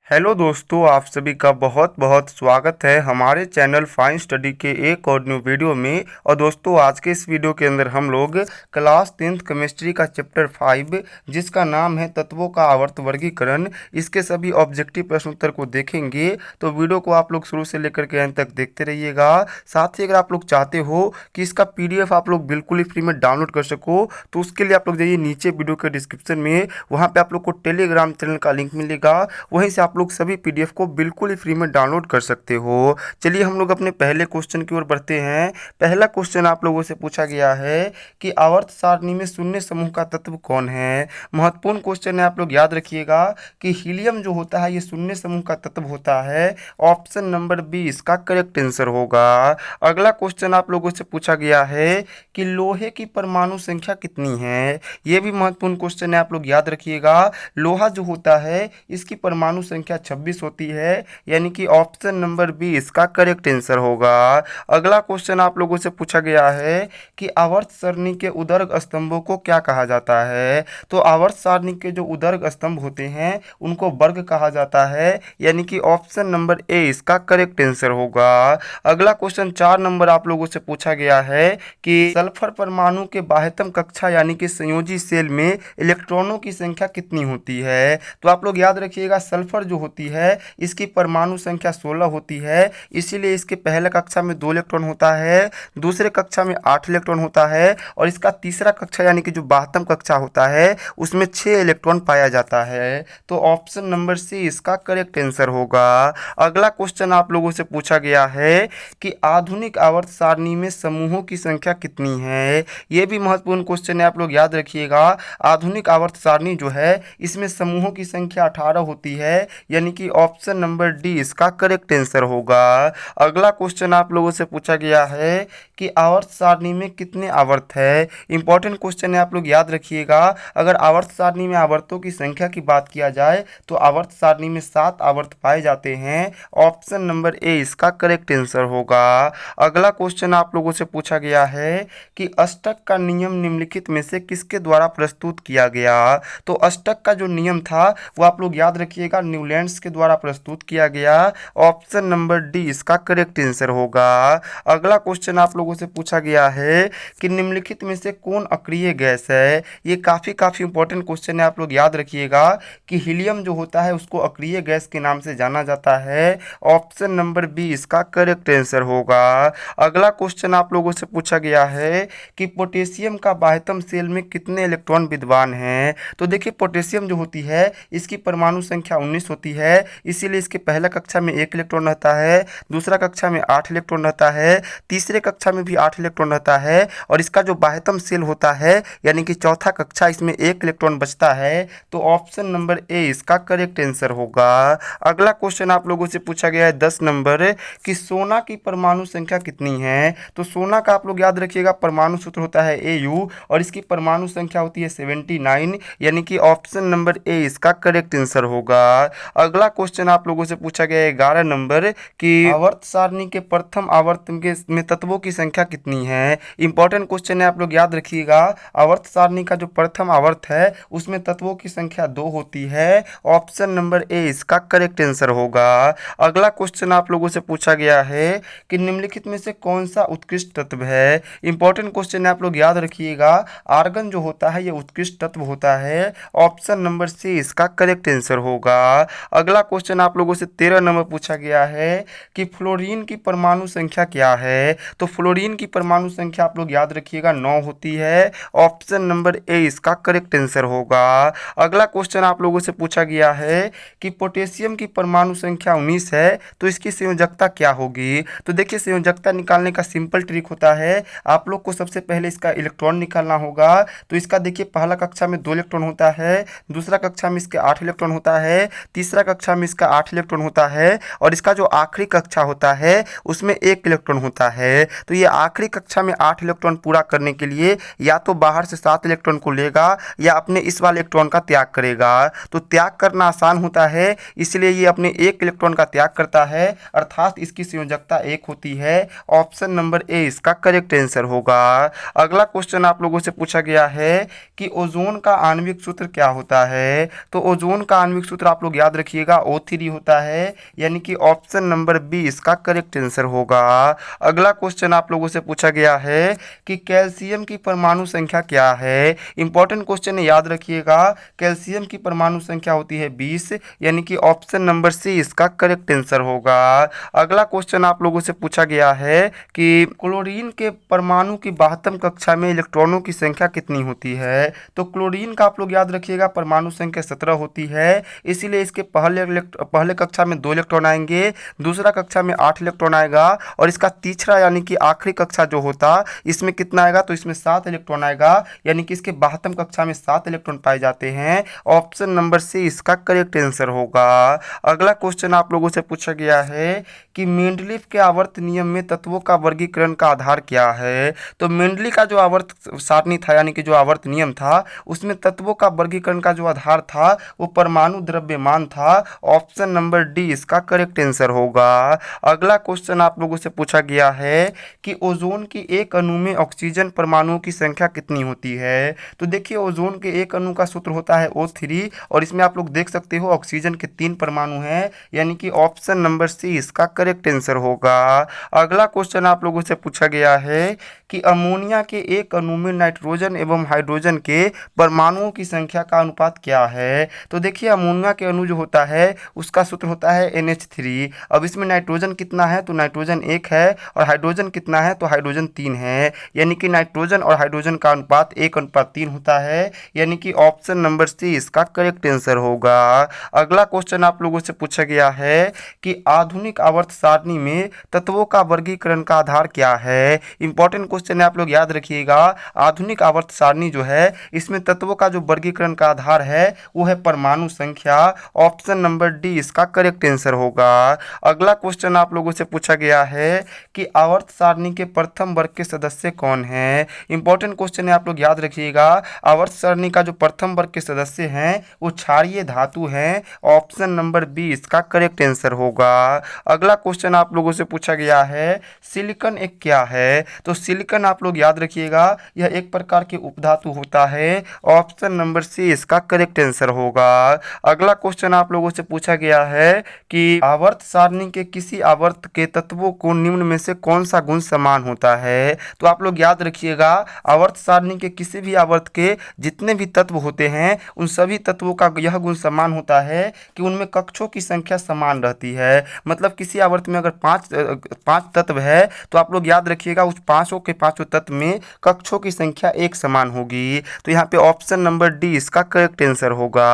Hello दोस्तों, आप सभी का बहुत बहुत स्वागत है हमारे चैनल फाइन स्टडी के एक और न्यू वीडियो में। और दोस्तों, आज के इस वीडियो के अंदर हम लोग क्लास 10th केमिस्ट्री का चैप्टर 5 जिसका नाम है तत्वों का आवर्त वर्गीकरण, इसके सभी ऑब्जेक्टिव प्रश्न उत्तर को देखेंगे। तो वीडियो को आप लोग शुरू से लेकर के अंत तक देखते रहिएगा। साथ ही अगर आप लोग चाहते हो कि इसका PDF आप लोग बिल्कुल ही फ्री में डाउनलोड कर सको, तो उसके लिए आप लोग जाइए नीचे वीडियो के डिस्क्रिप्शन में, वहाँ पर आप लोग को टेलीग्राम चैनल का लिंक मिलेगा। वहीं से आप लोग सभी PDF को बिल्कुल ही फ्री में डाउनलोड कर सकते हो। चलिए हम लोग अपने पहले क्वेश्चन की ओर बढ़ते हैं। पहला क्वेश्चन आप लोगों से पूछा गया है कि आवर्त सारणी में शून्य समूह का तत्व कौन है। महत्वपूर्ण क्वेश्चन है, आप लोग याद रखिएगा कि हीलियम जो होता है ये शून्य समूह का तत्व होता है। ऑप्शन नंबर बी इसका करेक्ट आंसर होगा। अगला क्वेश्चन आप लोगों से पूछा गया है कि लोहे की परमाणु संख्या कितनी है। ये भी महत्वपूर्ण क्वेश्चन है, आप लोग याद रखिएगा। लोहा जो होता है इसकी परमाणु संख्या 26 होती है, यानी कि ऑप्शन नंबर बी इसका करेक्ट आंसर होगा। अगला क्वेश्चन आप लोगों से पूछा गया है कि आवर्त सारणी के उदर्ग स्तंभों को क्या कहा जाता है। तो आवर्त सारणी के जो उदर्ग स्तंभ होते हैं उनको वर्ग कहा जाता है, यानी कि ऑप्शन नंबर ए इसका करेक्ट आंसर होगा। अगला क्वेश्चन 4 नंबर आप लोगों से पूछा गया है कि सल्फर परमाणु के बाह्यतम कक्षा यानी कि संयोजी सेल में इलेक्ट्रॉनों की संख्या कितनी होती है। तो आप लोग याद रखिएगा, सल्फर जो होती है इसकी परमाणु संख्या 16 होती है, इसीलिए इसके पहले कक्षा में 2 इलेक्ट्रॉन होता है, दूसरे कक्षा में 8 इलेक्ट्रॉन होता है, और इसका तीसरा कक्षा यानी कि जो 72 कक्षा होता है उसमें 6 इलेक्ट्रॉन पाया जाता है। तो ऑप्शन नंबर सी इसका करेक्ट आंसर होगा। अगला क्वेश्चन आप लोगों से पूछा गया है कि आधुनिक आवर्त सारणी में समूहों की संख्या कितनी है। यह भी महत्वपूर्ण क्वेश्चन है, आप लोग याद रखिएगा। आधुनिक आवर्त सारणी जो है इसमें समूहों की संख्या 18 होती है, यानी कि ऑप्शन नंबर डी इसका करेक्ट आंसर होगा। अगला क्वेश्चन आप लोगों से पूछा गया है कि आवर्त सारणी में कितने आवर्त है। इंपॉर्टेंट क्वेश्चन है, आप लोग याद रखिएगा। अगर आवर्त सारणी में आवर्तों की संख्या की बात किया जाए तो आवर्त सारणी में 7 आवर्त पाए जाते हैं। ऑप्शन नंबर ए इसका करेक्ट आंसर होगा। अगला क्वेश्चन आप लोगों से पूछा गया है कि अष्टक का नियम निम्नलिखित में से किसके द्वारा प्रस्तुत किया गया। तो अष्टक का जो नियम था वो आप लोग याद रखिएगा, न्यूलैंड्स के द्वारा प्रस्तुत किया गया। ऑप्शन नंबर डी इसका करेक्ट आंसर होगा। अगला क्वेश्चन आप लोगों से पूछा गया है कि निम्नलिखित में से कौन अक्रिय गैस है। ये काफ़ी इंपॉर्टेंट क्वेश्चन है, आप लोग याद रखिएगा कि हीलियम जो होता है उसको अक्रिय गैस के नाम से जाना जाता है। ऑप्शन नंबर बी इसका करेक्ट आंसर होगा। अगला क्वेश्चन आप लोगों से पूछा गया है कि पोटेशियम का बाह्यतम सेल में कितने इलेक्ट्रॉन विद्यमान हैं। तो देखिए, पोटेशियम जो होती है इसकी परमाणु संख्या 19 होती है, इसीलिए इसके पहला कक्षा में 1 इलेक्ट्रॉन रहता है, दूसरा कक्षा में 8 इलेक्ट्रॉन रहता है, तीसरे कक्षा में भी 8 इलेक्ट्रॉन रहता है, और इसका जो बाह्यतम सेल होता है यानी कि चौथा कक्षा, इसमें 1 इलेक्ट्रॉन बचता है। तो ऑप्शन नंबर ए इसका करेक्ट आंसर होगा। अगला क्वेश्चन आप लोगों से पूछा गया है 10 नंबर कि सोना की परमाणु संख्या कितनी है। तो सोना का आप लोग याद रखिएगा परमाणु सूत्र होता है AU, और इसकी परमाणु संख्या होती है 79, यानी कि ऑप्शन नंबर ए इसका करेक्ट आंसर होगा। अगला क्वेश्चन आप लोगों से पूछा गया है 11 नंबर कि आवर्त सारणी के प्रथम आवर्त के में तत्वों की संख्या कितनी है। इंपॉर्टेंट क्वेश्चन है, आप लोग याद रखिएगा। आवर्त सारणी का जो प्रथम आवर्त है उसमें तत्वों की संख्या 2 होती है। ऑप्शन नंबर ए इसका करेक्ट आंसर होगा। अगला क्वेश्चन आप लोगों से पूछा गया है कि निम्नलिखित में से कौन सा उत्कृष्ट तत्व है। इंपॉर्टेंट क्वेश्चन है, आप लोग याद रखिएगा। आर्गन जो होता है ये उत्कृष्ट तत्व होता है। ऑप्शन नंबर सी इसका करेक्ट आंसर होगा। अगला क्वेश्चन आप लोगों से 13 नंबर पूछा गया है कि फ्लोरीन की परमाणु संख्या क्या है। तो फ्लोरीन की परमाणु संख्या आप लोग याद रखिएगा 9 होती है। ऑप्शन नंबर ए इसका करेक्ट आंसर होगा। अगला क्वेश्चन आप लोगों से पूछा गया है कि पोटेशियम की परमाणु संख्या 19 है, तो इसकी संयोजकता क्या होगी। तो देखिए, संयोजकता निकालने का सिंपल ट्रिक होता है। आप लोग को सबसे पहले इसका इलेक्ट्रॉन निकालना होगा। तो इसका देखिए, पहला कक्षा में 2 इलेक्ट्रॉन होता है, दूसरा कक्षा में इसके 8 इलेक्ट्रॉन होता है, तीसरा कक्षा में इसका 8 इलेक्ट्रॉन होता है, और इसका जो आखिरी कक्षा होता है उसमें 1 इलेक्ट्रॉन होता है। तो ये आखिरी कक्षा में 8 इलेक्ट्रॉन पूरा करने के लिए या तो बाहर से 7 इलेक्ट्रॉन को लेगा या अपने इस वाले इलेक्ट्रॉन का त्याग करेगा। तो त्याग करना आसान होता है, इसलिए ये अपने 1 इलेक्ट्रॉन का त्याग करता है, अर्थात इसकी संयोजकता 1 होती है। ऑप्शन नंबर ए इसका करेक्ट आंसर होगा। अगला क्वेश्चन आप लोगों से पूछा गया है कि ओजोन का आणविक सूत्र क्या होता है। तो ओजोन का आणविक सूत्र आप लोग याद याद रखिएगा O3 होता है, यानी कि ऑप्शन नंबर बी इसका करेक्ट आंसर होगा। अगला क्वेश्चन आप लोगों से पूछा गया है कि कैल्शियम की परमाणु संख्या क्या है। इंपॉर्टेंट क्वेश्चन है, याद रखिएगा। कैल्शियम की परमाणु संख्या होती है 20, यानी कि ऑप्शन नंबर सी इसका करेक्ट आंसर होगा। अगला क्वेश्चन आप लोगों से पूछा गया है कि क्लोरीन के परमाणु की 72 कक्षा में इलेक्ट्रॉनों की संख्या कितनी होती है। तो क्लोरीन का आप लोग याद रखिएगा परमाणु संख्या 17 होती है, इसीलिए इसके पहले कक्षा में 2 इलेक्ट्रॉन आएंगे, दूसरा कक्षा में 8 इलेक्ट्रॉन आएगा, और इसका तीसरा यानी कि आखिरी कक्षा जो होता इसमें कितना आएगा, तो इसमें 7 इलेक्ट्रॉन आएगा, यानी कि इसके 72 कक्षा में 7 इलेक्ट्रॉन पाए जाते हैं। ऑप्शन नंबर सी इसका करेक्ट आंसर होगा। अगला क्वेश्चन आप लोगों से पूछा गया है कि मेंडलीफ के आवर्त नियम में तत्वों का वर्गीकरण का आधार क्या है। तो मेंडली का जो आवर्त सारणी था, यानी कि जो आवर्त नियम था, उसमें तत्वों का वर्गीकरण का जो आधार था वो परमाणु द्रव्यमान था। ऑप्शन नंबर डी इसका करेक्ट आंसर होगा। अगला क्वेश्चन आप लोगों से पूछा गया है कि ओजोन की एक अणु में ऑक्सीजन परमाणुओं की संख्या कितनी होती है। तो देखिए, ओजोन के एक अणु का सूत्र होता है O3, और इसमें आप लोग देख सकते हो ऑक्सीजन के 3 परमाणु हैं, यानी कि ऑप्शन नंबर सी इसका करेक्ट आंसर होगा। अगला क्वेश्चन आप लोगों से पूछा गया है कि अमोनिया के एक अणु में नाइट्रोजन एवं हाइड्रोजन के परमाणुओं की संख्या का अनुपात क्या है। तो देखिए, अमोनिया के अणु जो होता है उसका सूत्र होता है NH3। अब इसमें नाइट्रोजन कितना है, तो नाइट्रोजन 1 है, और हाइड्रोजन कितना है, तो हाइड्रोजन 3 है, यानी कि नाइट्रोजन और हाइड्रोजन का अनुपात 1:3 होता है, यानी कि ऑप्शन नंबर सी इसका करेक्ट आंसर होगा। अगला क्वेश्चन आप लोगों से पूछा गया है कि आधुनिक आवर्त सारणी में तत्वों का वर्गीकरण का आधार क्या है। इंपॉर्टेंट क्वेश्चन है, आप लोग याद रखिएगा। आधुनिक आवर्त सारणी जो है इसमें तत्वों का जो वर्गीकरण का आधार है वो है परमाणु संख्या। ऑप्शन नंबर डी इसका करेक्ट आंसर होगा। अगला क्वेश्चन आप लोगों से पूछा गया है कि आवर्त सारणी के प्रथम वर्ग के सदस्य कौन हैं। इंपॉर्टेंट क्वेश्चन है, आप लोग याद रखिएगा। आवर्त सारणी का जो प्रथम वर्ग के सदस्य हैं वो क्षारीय धातु हैं। ऑप्शन नंबर बी इसका करेक्ट आंसर होगा। अगला क्वेश्चन आप लोगों से पूछा गया है सिलिकॉन एक क्या है। तो सिलिकॉन आप लोग याद रखिएगा, यह एक प्रकार के उपधातु होता है। ऑप्शन नंबर सी इसका करेक्ट आंसर होगा। अगला क्वेश्चन आप लोगों से पूछा गया है कि आवर्त सारणी के किसी आवर्त के तत्वों को निम्न में से कौन सा गुण समान होता है। तो आप लोग याद रखिएगा, आवर्त सारणी के किसी भी आवर्त के जितने भी तत्व होते हैं उन सभी तत्वों का यह गुण समान होता है कि उनमें कक्षों की संख्या समान रहती है। मतलब किसी आवर्त में अगर पांच तत्व है तो आप लोग याद रखिएगा उस पांचों के पांचों तत्व में कक्षों की संख्या एक समान होगी। तो यहाँ पे ऑप्शन नंबर डी इसका करेक्ट आंसर होगा।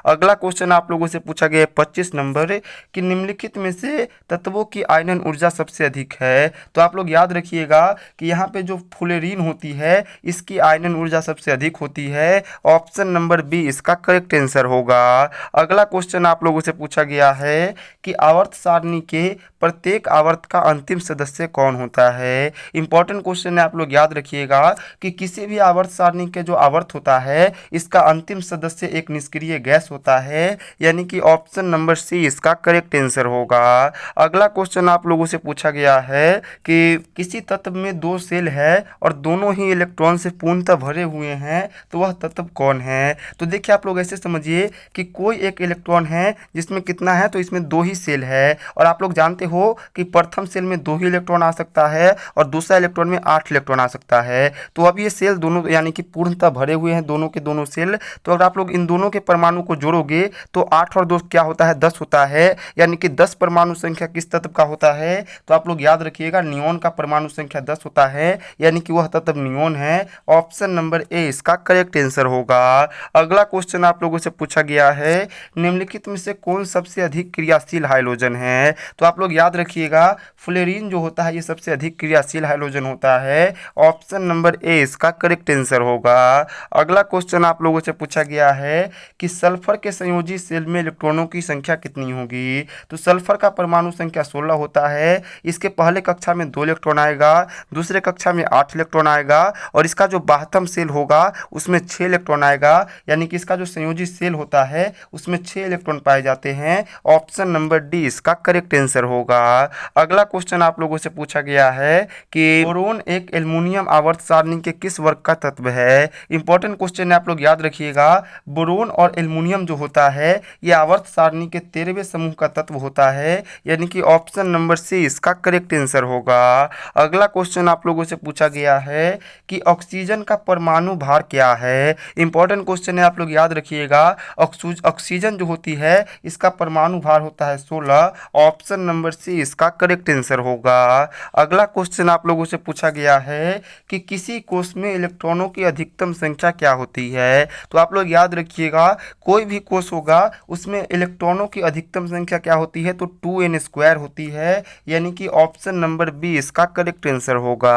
अगला क्वेश्चन आप लोगों से पूछा गया 25 नंबर कि निम्नलिखित में से तत्वों की आयनन ऊर्जा सबसे अधिक है। तो आप लोग याद रखिएगा कि यहाँ पे जो फ्लोरीन होती है इसकी आयनन ऊर्जा सबसे अधिक होती है। ऑप्शन नंबर बी इसका करेक्ट आंसर होगा। अगला क्वेश्चन आप लोगों से पूछा गया है कि आवर्त सारणी के प्रत्येक आवर्त का अंतिम सदस्य कौन होता है। इंपॉर्टेंट क्वेश्चन है, आप लोग याद रखिएगा कि किसी भी आवर्त सारणी के जो आवर्त होता है इसका अंतिम सदस्य एक निष्क्रिय गैस होता है, यानी कि ऑप्शन नंबर सी इसका करेक्ट आंसर होगा। अगला क्वेश्चन आप लोगों से पूछा गया है कि किसी तत्व में 2 सेल है और दोनों ही इलेक्ट्रॉन से पूर्णतः भरे हुए हैं, तो वह तत्व कौन है। तो देखिए, आप लोग ऐसे समझिए कि कोई एक इलेक्ट्रॉन है जिसमें कितना है, तो इसमें 2 ही सेल है, और आप लोग जानते हो कि प्रथम सेल में 2 ही इलेक्ट्रॉन आ सकता है और दूसरा इलेक्ट्रॉन में 8 इलेक्ट्रॉन आ सकता है। तो अब ये सेल दोनों यानी कि पूर्णतः भरे हुए हैं, दोनों के दोनों सेल। तो अगर आप लोग इन दोनों के परमाणु को जोड़ोगे तो 8 और 2 क्या होता है, 10 होता है, यानी कि 10 परमाणु संख्या किस तत्व का होता है। तो आप लोग याद रखिएगा, नियोन का परमाणु संख्या 10 होता है, यानी कि वह तत्व नियोन है। ऑप्शन नंबर ए इसका करेक्ट आंसर होगा। अगला क्वेश्चन आप लोगों से पूछा गया है निम्नलिखित में से कौन सबसे अधिक क्रियाशील हाइड्रोजन है। तो आप लोग याद रखिएगा, फ्लोरीन जो होता है ये सबसे अधिक क्रियाशील हाइड्रोजन होता है। ऑप्शन नंबर ए इसका करेक्ट आंसर होगा। अगला क्वेश्चन आप लोगों से पूछा गया है कि सल्फर के संयोजी सेल में इलेक्ट्रॉनों की संख्या कितनी होगी। तो सल्फर का परमाणु संख्या 16 होता है। इसके पहले कक्षा में 2 इलेक्ट्रॉन आएगा, दूसरे कक्षा में 8 इलेक्ट्रॉन आएगा, और इसका जो बाह्यतम सेल होगा उसमें 6 इलेक्ट्रॉन आएगा, यानी कि इसका जो संयोजी सेल होता है उसमें 6 इलेक्ट्रॉन पाए जाते हैं। ऑप्शन नंबर डी इसका करेक्ट आंसर होगा। अगला क्वेश्चन आप लोगों से पूछा गया है कि बोरोन एक एल्युमिनियम आवर्त सारणी के किस वर्ग का तत्व है। इंपॉर्टेंट क्वेश्चन है, आप लोग याद रखिएगा। बोरोन और एल्युमिनियम जो होता है ये आवर्त सारणी के 13वें समूह का तत्व होता है, यानी कि ऑप्शन नंबर सी इसका करेक्ट आंसर होगा। अगला क्वेश्चन आप लोगों से पूछा गया है कि ऑक्सीजन का परमाणु भार क्या है। इंपॉर्टेंट क्वेश्चन है, आप लोग याद रखिएगा। ऑक्सीजन जो होती है इसका परमाणु भार होता है 16। ऑप्शन नंबर सी इसका करेक्ट आंसर होगा। अगला क्वेश्चन आप लोगों से पूछा गया है कि किसी कोष में इलेक्ट्रॉनों की अधिकतम संख्या क्या होती है। तो आप लोग याद रखिएगा, कोई भी कोष होगा उसमें इलेक्ट्रॉनों की अधिकतम संख्या क्या होती है, तो 2n² होती है, यानी कि ऑप्शन नंबर बी इसका करेक्ट आंसर होगा।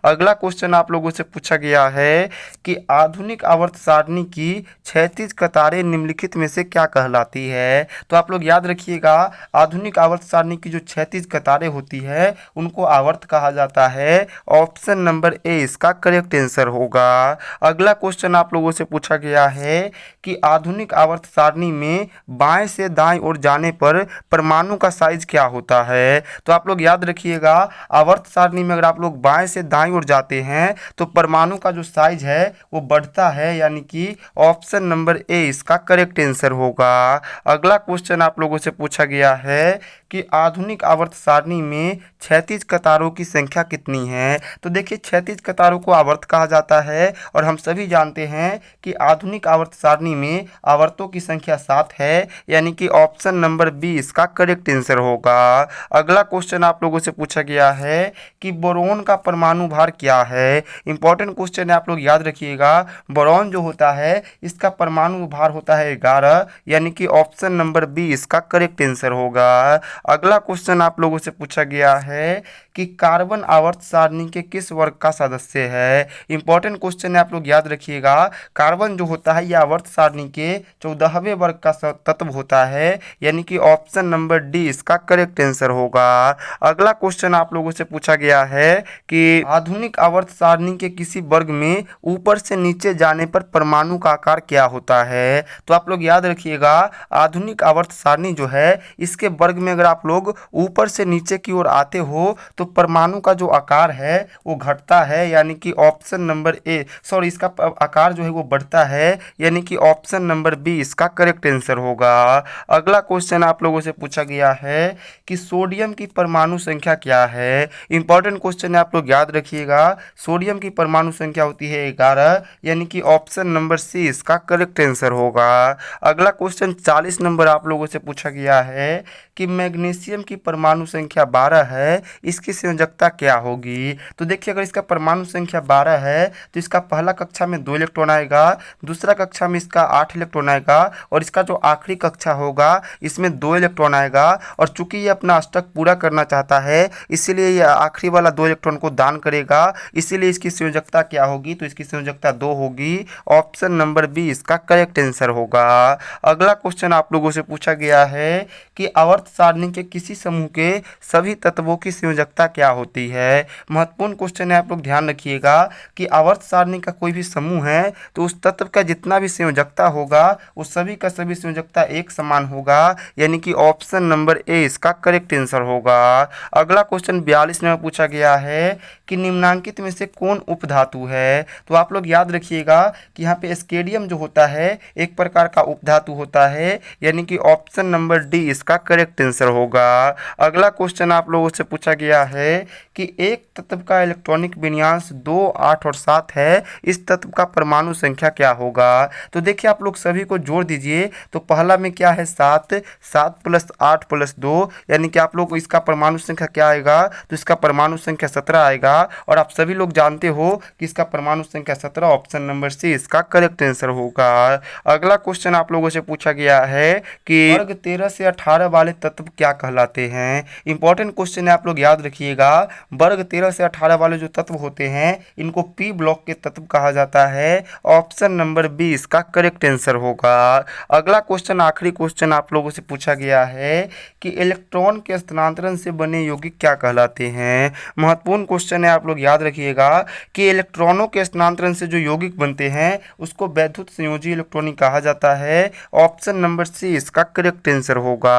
अगला क्वेश्चन आप लोगों से पूछा गया है कि आधुनिक आवर्त सारणी की क्षैतिज कतारें निम्नलिखित में से क्या कहलाती है। तो आप लोग याद रखिएगा, आधुनिक आवर्त सारणी की जो क्षैतिज कतारें होती है उनको आवर्त कहा जाता है। ऑप्शन नंबर ए इसका करेक्ट आंसर होगा। अगला क्वेश्चन आप लोगों से पूछा गया है कि आधुनिक आवर्त सारणी में बाएं से दाएं ओर जाने पर परमाणु का साइज क्या होता है। तो आप लोग याद रखिएगा, आवर्त सारणी में अगर आप लोग बाएं से दाएं ओर जाते हैं तो परमाणु का जो साइज है वो बढ़ता है, यानी कि ऑप्शन नंबर ए इसका करेक्ट आंसर होगा। अगला क्वेश्चन आप लोगों से पूछा गया है कि आधुनिक आवर्त सारणी में क्षैतिज कतारों की संख्या कितनी है। तो देखिए, क्षैतिज कतारों को आवर्त कहा जाता है और हम सभी जानते हैं कि आधुनिक आवर्त सारणी में आवर्तों की संख्या 7 है, यानी कि ऑप्शन नंबर बी इसका करेक्ट आंसर होगा। अगला क्वेश्चन आप लोगों से पूछा गया है कि बोरोन का परमाणु भार क्या है। इंपॉर्टेंट क्वेश्चन है, आप लोग याद रखिएगा। बोरोन जो होता है इसका परमाणु भार होता है 11, यानी कि ऑप्शन नंबर बी इसका करेक्ट आंसर होगा। अगला क्वेश्चन आप लोगों से पूछा गया है कि कार्बन आवर्त सारणी के किस वर्ग का सदस्य है। इंपॉर्टेंट क्वेश्चन है, आप लोग याद रखिएगा। कार्बन जो होता है यह आवर्त सारणी के 14वें वर्ग का तत्व होता है, यानी कि ऑप्शन नंबर डी इसका करेक्ट आंसर होगा। अगला क्वेश्चन आप लोगों से पूछा गया है कि आधुनिक आवर्त सारणी के किसी वर्ग में ऊपर से नीचे जाने पर परमाणु का आकार क्या होता है। तो आप लोग याद रखिएगा, आधुनिक आवर्त सारणी जो है इसके वर्ग में अगर आप लोग ऊपर से नीचे की ओर आते हो तो परमाणु का जो आकार है वो घटता है, यानी कि ऑप्शन नंबर ए इसका आकार जो है वो बढ़ता है, यानी कि ऑप्शन नंबर बी इसका करेक्ट आंसर होगा। अगला क्वेश्चन आप लोगों से पूछा गया है कि सोडियम की परमाणु संख्या क्या है। इंपॉर्टेंट क्वेश्चन है, आप लोग याद रखिएगा। सोडियम की परमाणु संख्या होती है 11, यानी कि ऑप्शन नंबर सी इसका करेक्ट आंसर होगा। अगला क्वेश्चन 40 नंबर आप लोगों से पूछा गया है कि मैग्नीशियम की परमाणु संख्या 12 है, इसकी संयोजकता क्या होगी। तो देखिए, अगर इसका परमाणु संख्या 12 है तो इसका पहला कक्षा में 2 इलेक्ट्रॉन आएगा, दूसरा कक्षा में इसका 8 इलेक्ट्रॉन आएगा और इसका जो आखिरी कक्षा होगा इसमें 2 इलेक्ट्रॉन आएगा। और चूंकि ये अपना अष्टक पूरा करना चाहता है इसीलिए ये आखिरी वाला 2 इलेक्ट्रॉन को दान करेगा, इसीलिए इसकी संयोजकता क्या होगी, तो इसकी संयोजकता 2 होगी। ऑप्शन नंबर बी इसका करेक्ट आंसर होगा। अगला क्वेश्चन आप लोगों से पूछा गया है कि आवर्त सारणी के किसी समूह के सभी तत्वों की संयोजकता क्या होती है। महत्वपूर्ण क्वेश्चन है, आप लोग ध्यान रखिएगा कि आवर्त सारणी का कोई भी समूह है तो उस तत्व का जितना भी संयोजकता होगा उस सभी का सभी संयोजकता एक समान होगा, यानी कि ऑप्शन नंबर ए इसका करेक्ट आंसर होगा। अगला क्वेश्चन 42 में पूछा गया है कि निम्नांकित में से कौन उपधातु है। तो आप लोग याद रखिएगा कि यहाँ पे स्केडियम जो होता है एक प्रकार का उपधातु होता है, यानी कि ऑप्शन नंबर डी इसका करेक्ट आंसर होगा। अगला क्वेश्चन आप लोगों से पूछा गया है कि एक तत्व का इलेक्ट्रॉनिक विन्यास 2, 8 और 7 है, इस तत्व का परमाणु संख्या क्या होगा। तो देखिए, आप लोग सभी को जोड़ दीजिए तो पहला में क्या है 7, 7 + 8 + 2, यानी कि आप लोग इसका परमाणु संख्या क्या आएगा, तो इसका परमाणु संख्या 17 आएगा। और आप सभी लोग जानते हो कि इसका परमाणु संख्या 17, ऑप्शन नंबर सी इसका करेक्ट आंसर होगा। अगला क्वेश्चन आप लोगों से पूछा गया है कि वर्ग 13 से 18 वाले तत्व क्या कहलाते हैं। इंपॉर्टेंट क्वेश्चन है, आप लोग याद रखिएगा। वर्ग 13 से 18 वाले जो तत्व होते हैं इनको पी ब्लॉक के तत्व कहा जाता है, ऑप्शन नंबर बी इसका करेक्ट आंसर होगा। अगला क्वेश्चन, आखिरी क्वेश्चन आप लोगों से पूछा गया है कि इलेक्ट्रॉन के स्थानांतरण से बने यौगिक क्या कहलाते हैं। महत्वपूर्ण क्वेश्चन है, आप लोग याद रखिएगा कि इलेक्ट्रॉनों के स्थानांतरण से जो यौगिक बनते हैं उसको वैद्युत संयोजी इलेक्ट्रॉनिक कहा जाता है, ऑप्शन नंबर सी इसका करेक्ट आंसर होगा।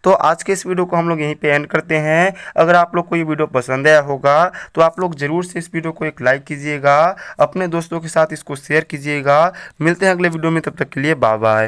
तो आज के इस वीडियो को हम लोग यहीं पे एंड करते हैं। अगर आप लोग को ये वीडियो पसंद आया होगा तो आप लोग जरूर से इस वीडियो को एक लाइक कीजिएगा, अपने दोस्तों के साथ इसको शेयर कीजिएगा। मिलते हैं अगले वीडियो में, तब तक के लिए बाय बाय।